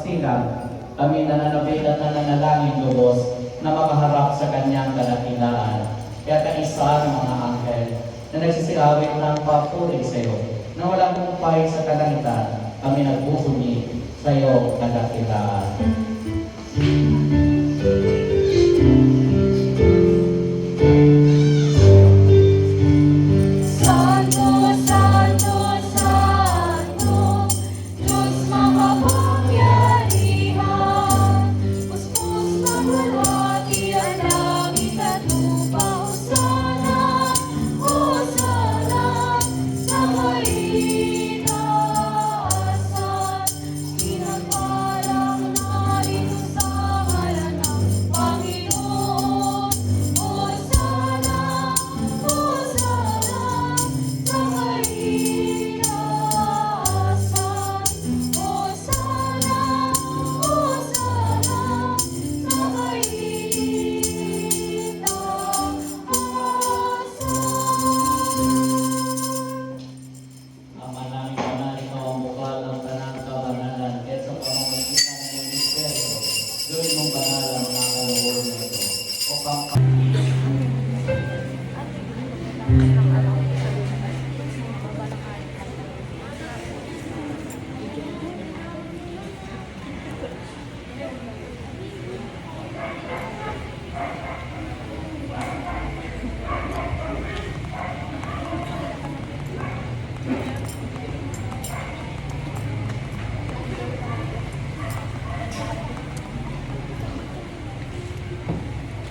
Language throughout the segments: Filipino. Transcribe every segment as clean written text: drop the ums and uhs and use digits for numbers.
pagsilang, kami nananabik at nananalangin lubos na makaharap sa kanyang kadakilaan. Kaya kaisa ng mga anghel na nagsisiawit ng papuri sa iyo, na walang kumpay sa kalangitan, kami nagbubunyi sa iyo kadakilaan.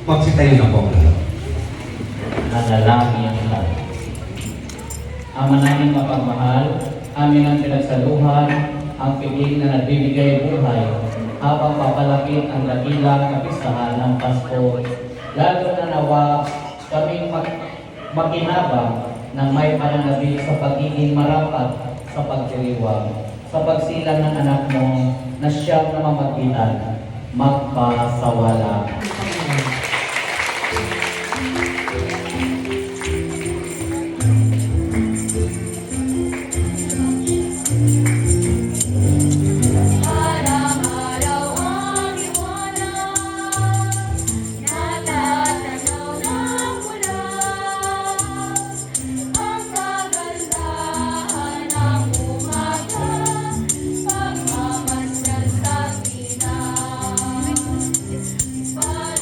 Magsitayo na po. Nanalangin tayo. Ama namin mapagmahal, amin ang pinagsaluhan, ang piging na nagbibigay buhay, habang papalapit ang dakilang kapistahan ng Pasko. Lalo na nawa kaming makinabang ng may pananabik sa pagiging marapat sa pagdiriwang, sa pagsilang ng anak mo na siyang namamagitan, magpasawala. Bye.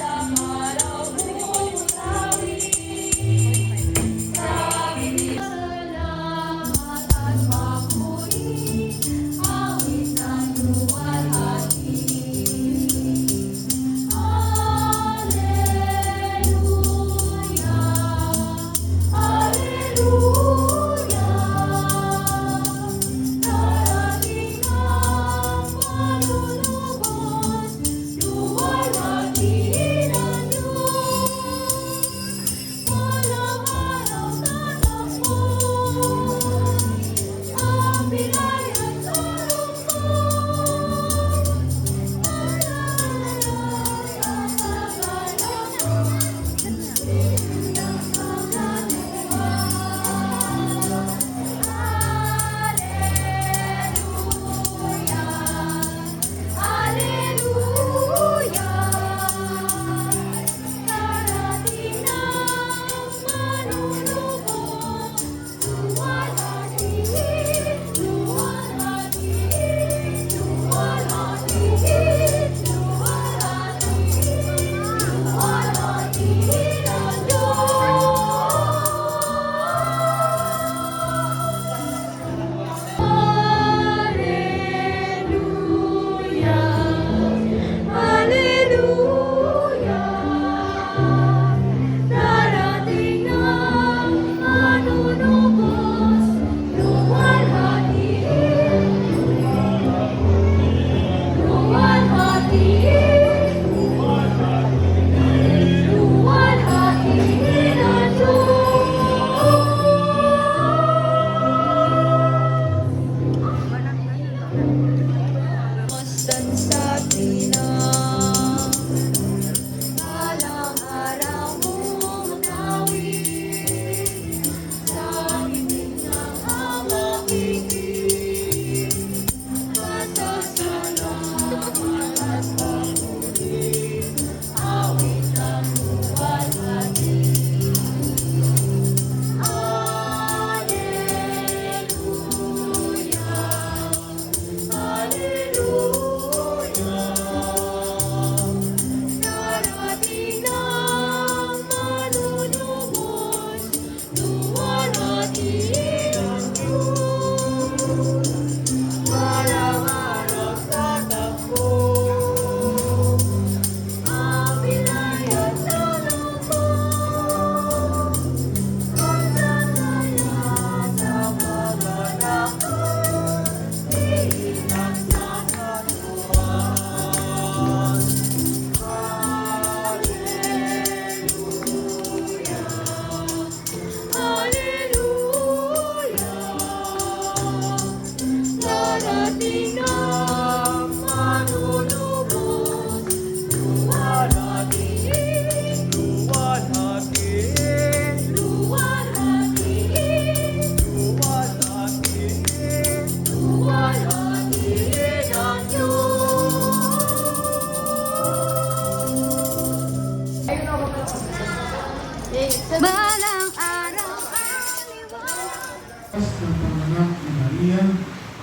ng panganak ni Maria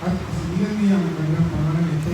at kasilihan niya ang kanyang pangalan ito